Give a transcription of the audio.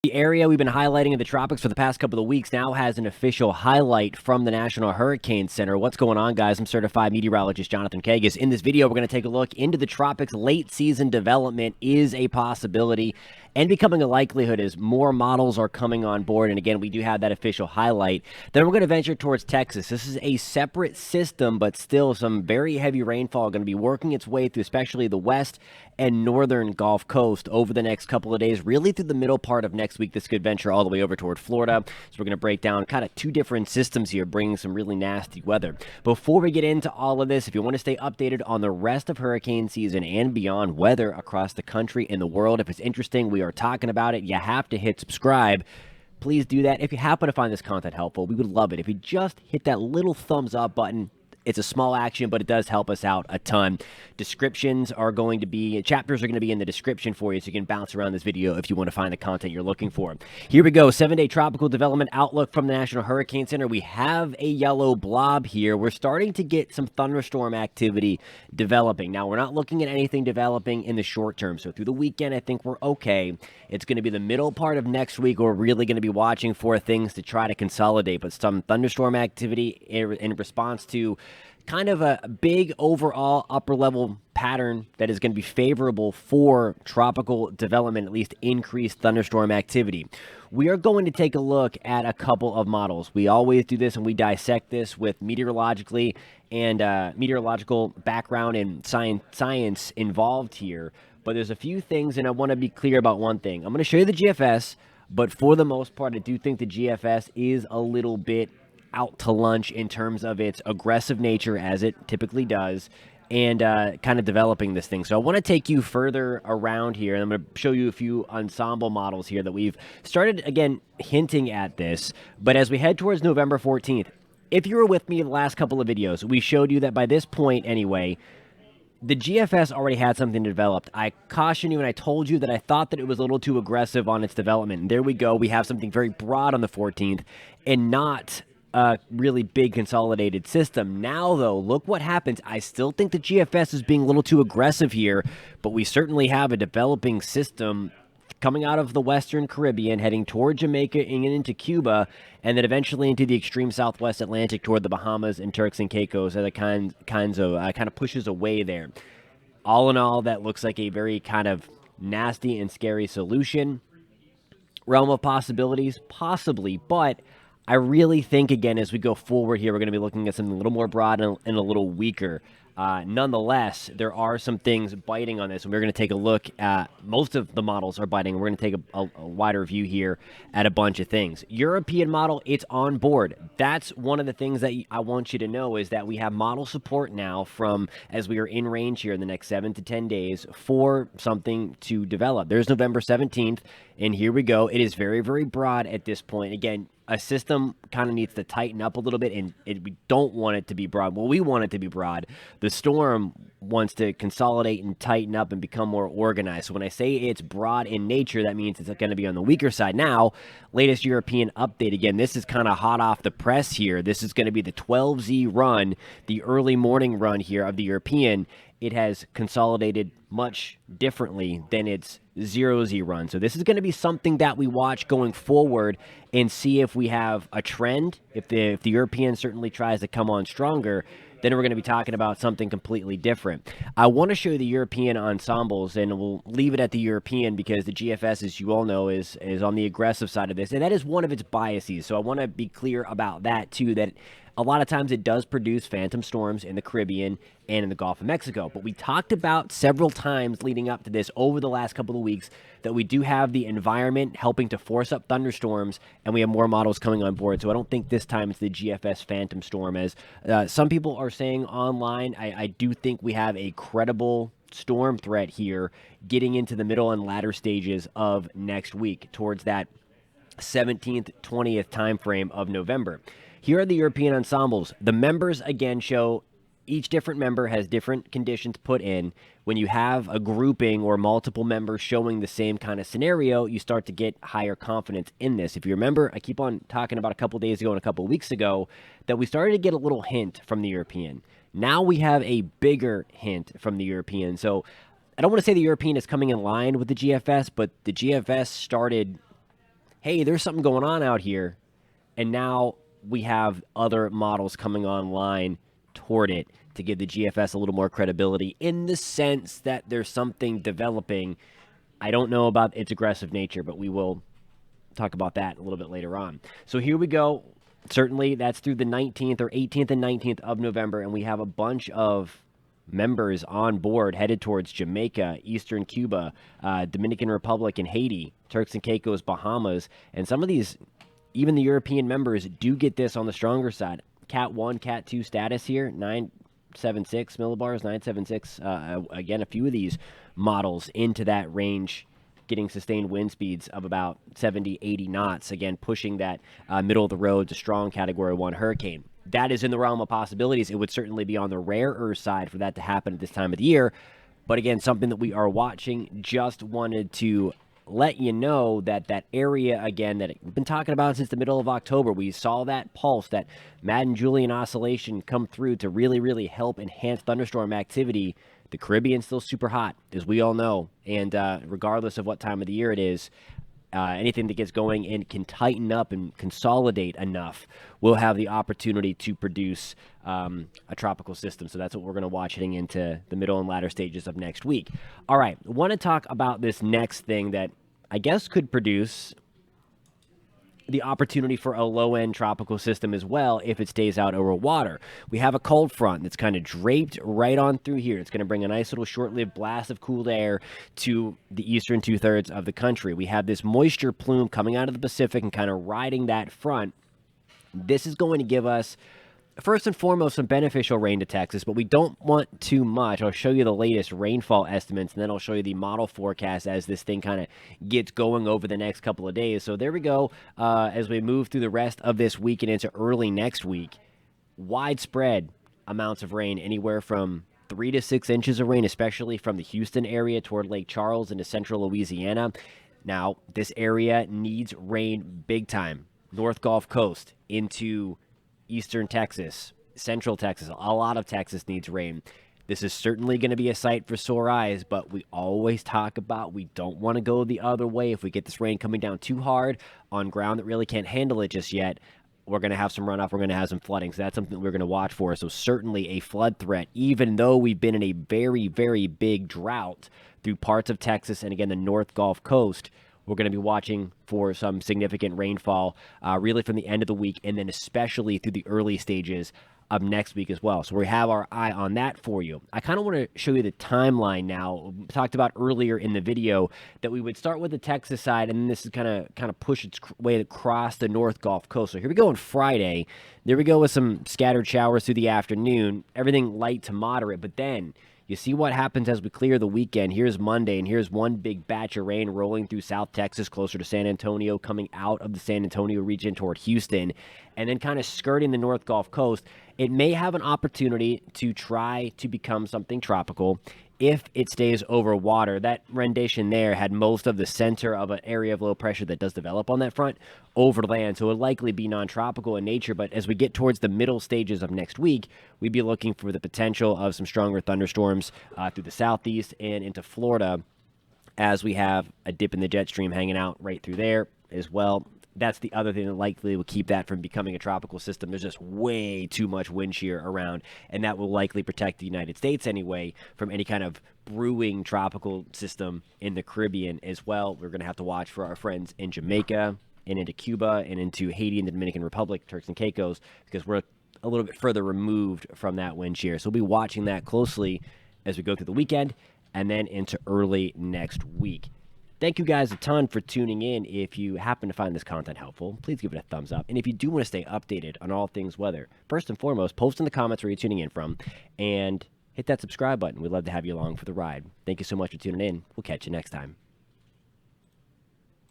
The area we've been highlighting in the tropics for the past couple of weeks now has an official highlight from the National Hurricane Center. What's going on, guys? I'm certified meteorologist Jonathan Caicos. In this video, we're going to take a look into the tropics. Late season development is a possibility and becoming a likelihood as more models are coming on board. And again, we do have that official highlight. Then we're going to venture towards Texas. This is a separate system, but still some very heavy rainfall going to be working its way through especially the west and northern Gulf Coast over the next couple of days, really through the middle part of next week. This could venture all the way over toward Florida. So we're going to break down kind of two different systems here, bringing some really nasty weather. Before we get into all of this, if you want to stay updated on the rest of hurricane season and beyond weather across the country and the world, if it's interesting, we are talking about it, you have to hit subscribe. Please do that. If you happen to find this content helpful, we would love it if you just hit that little thumbs up button. It's a small action, but it does help us out a ton. Chapters are going to be in the description for you, so you can bounce around this video if you want to find the content you're looking for. Here we go, 7-day tropical development outlook from the National Hurricane Center. We have a yellow blob here. We're starting to get some thunderstorm activity developing. Now, we're not looking at anything developing in the short term, so through the weekend, I think we're okay. It's going to be the middle part of next week. We're really going to be watching for things to try to consolidate, but some thunderstorm activity in response to kind of a big overall upper level pattern that is going to be favorable for tropical development, at least increased thunderstorm activity. We are going to take a look at a couple of models. We always do this and we dissect this with meteorological background and science involved here. But there's a few things, and I want to be clear about one thing. I'm going to show you the GFS, but for the most part, I do think the GFS is a little bit out to lunch in terms of its aggressive nature, as it typically does, and kind of developing this thing. So I want to take you further around here, and I'm going to show you a few ensemble models here that we've started, again, hinting at this. But as we head towards November 14th, if you were with me in the last couple of videos, we showed you that by this point anyway, the GFS already had something developed. I cautioned you and I told you that I thought that it was a little too aggressive on its development. And there we go. We have something very broad on the 14th and not a really big consolidated system. Now, though, look what happens. I still think the GFS is being a little too aggressive here, but we certainly have a developing system coming out of the Western Caribbean, heading toward Jamaica and into Cuba, and then eventually into the extreme Southwest Atlantic toward the Bahamas and Turks and Caicos, and kind of pushes away there. All in all, that looks like a very kind of nasty and scary solution. Realm of possibilities, possibly, but I really think, again, as we go forward here, we're going to be looking at something a little more broad and a little weaker. Nonetheless, there are some things biting on this, and we're going to take a look at most of the models are biting. We're going to take a wider view here at a bunch of things. European model, it's on board. That's one of the things that I want you to know is that we have model support now from as we are in range here in the next 7 to 10 days for something to develop. There's November 17th, and here we go. It is very, very broad at this point. Again, a system kind of needs to tighten up a little bit, and we don't want it to be broad. Well, we want it to be broad. The storm wants to consolidate and tighten up and become more organized. So when I say it's broad in nature, that means it's going to be on the weaker side. Now, latest European update. Again, this is kind of hot off the press here. This is going to be the 12Z run, the early morning run here of the European. It has consolidated much differently than its 0Z run. So this is going to be something that we watch going forward and see if we have a trend. If the European certainly tries to come on stronger, then we're going to be talking about something completely different. I want to show you the European ensembles, and we'll leave it at the European because the GFS, as you all know, is on the aggressive side of this, and that is one of its biases. So I want to be clear about that too, that a lot of times it does produce phantom storms in the Caribbean and in the Gulf of Mexico. But we talked about several times leading up to this over the last couple of weeks that we do have the environment helping to force up thunderstorms, and we have more models coming on board. So I don't think this time it's the GFS phantom storm, as some people are saying online. I do think we have a credible storm threat here getting into the middle and latter stages of next week towards that 17th, 20th time frame of November. Here are the European ensembles. The members, again, show each different member has different conditions put in. When you have a grouping or multiple members showing the same kind of scenario, you start to get higher confidence in this. If you remember, I keep on talking about a couple days ago and a couple weeks ago that we started to get a little hint from the European. Now we have a bigger hint from the European. So I don't want to say the European is coming in line with the GFS, but the GFS started hey, there's something going on out here. And now we have other models coming online toward it to give the GFS a little more credibility in the sense that there's something developing. I don't know about its aggressive nature, but we will talk about that a little bit later on. So here we go. Certainly, that's through the 19th or 18th and 19th of November, and we have a bunch of members on board headed towards Jamaica, Eastern Cuba, Dominican Republic, and Haiti, Turks and Caicos, Bahamas, and some of these, even the European members, do get this on the stronger side. Cat 1, Cat 2 status here, 976 millibars, 976. Again, a few of these models into that range, getting sustained wind speeds of about 70, 80 knots, again, pushing that middle of the road to strong Category 1 hurricane. That is in the realm of possibilities. It would certainly be on the rarer side for that to happen at this time of the year. But again, something that we are watching. Just wanted to let you know that that area, again, that we've been talking about since the middle of October, we saw that pulse, that Madden-Julian oscillation come through to really, really help enhance thunderstorm activity. The Caribbean's still super hot, as we all know, and regardless of what time of the year it is, anything that gets going and can tighten up and consolidate enough will have the opportunity to produce a tropical system. So that's what we're going to watch heading into the middle and latter stages of next week. All right, I want to talk about this next thing that I guess could produce the opportunity for a low-end tropical system as well if it stays out over water. We have a cold front that's kind of draped right on through here. It's going to bring a nice little short-lived blast of cool air to the eastern two-thirds of the country. We have this moisture plume coming out of the Pacific and kind of riding that front. This is going to give us, first and foremost, some beneficial rain to Texas, but we don't want too much. I'll show you the latest rainfall estimates, and then I'll show you the model forecast as this thing kind of gets going over the next couple of days. So there we go. As we move through the rest of this week and into early next week, widespread amounts of rain, anywhere from 3 to 6 inches of rain, especially from the Houston area toward Lake Charles into central Louisiana. Now, this area needs rain big time. North Gulf Coast into eastern Texas, central Texas, a lot of Texas needs rain. This is certainly going to be a sight for sore eyes, but we always talk about we don't want to go the other way. If we get this rain coming down too hard on ground that really can't handle it just yet, we're going to have some runoff, we're going to have some flooding. So that's something that we're going to watch for. So certainly a flood threat, even though we've been in a very, very big drought through parts of Texas and, again, the North Gulf Coast. We're going to be watching for some significant rainfall really from the end of the week and then especially through the early stages of next week as well. So we have our eye on that for you. I kind of want to show you the timeline now. We talked about earlier in the video that we would start with the Texas side, and then this is kind of push its way across the North Gulf Coast. So here we go on Friday. There we go with some scattered showers through the afternoon. Everything light to moderate, but then you see what happens as we clear the weekend. Here's Monday, and here's one big batch of rain rolling through South Texas, closer to San Antonio, coming out of the San Antonio region toward Houston, and then kind of skirting the North Gulf Coast. It may have an opportunity to try to become something tropical if it stays over water. That rendition there had most of the center of an area of low pressure that does develop on that front over land, so it would likely be non-tropical in nature. But as we get towards the middle stages of next week, we'd be looking for the potential of some stronger thunderstorms through the southeast and into Florida, as we have a dip in the jet stream hanging out right through there as well. That's the other thing that likely will keep that from becoming a tropical system. There's just way too much wind shear around, and that will likely protect the United States anyway from any kind of brewing tropical system in the Caribbean as well. We're going to have to watch for our friends in Jamaica and into Cuba and into Haiti and the Dominican Republic, Turks and Caicos, because we're a little bit further removed from that wind shear. So we'll be watching that closely as we go through the weekend and then into early next week. Thank you guys a ton for tuning in. If you happen to find this content helpful, please give it a thumbs up. And if you do want to stay updated on all things weather, first and foremost, post in the comments where you're tuning in from and hit that subscribe button. We'd love to have you along for the ride. Thank you so much for tuning in. We'll catch you next time.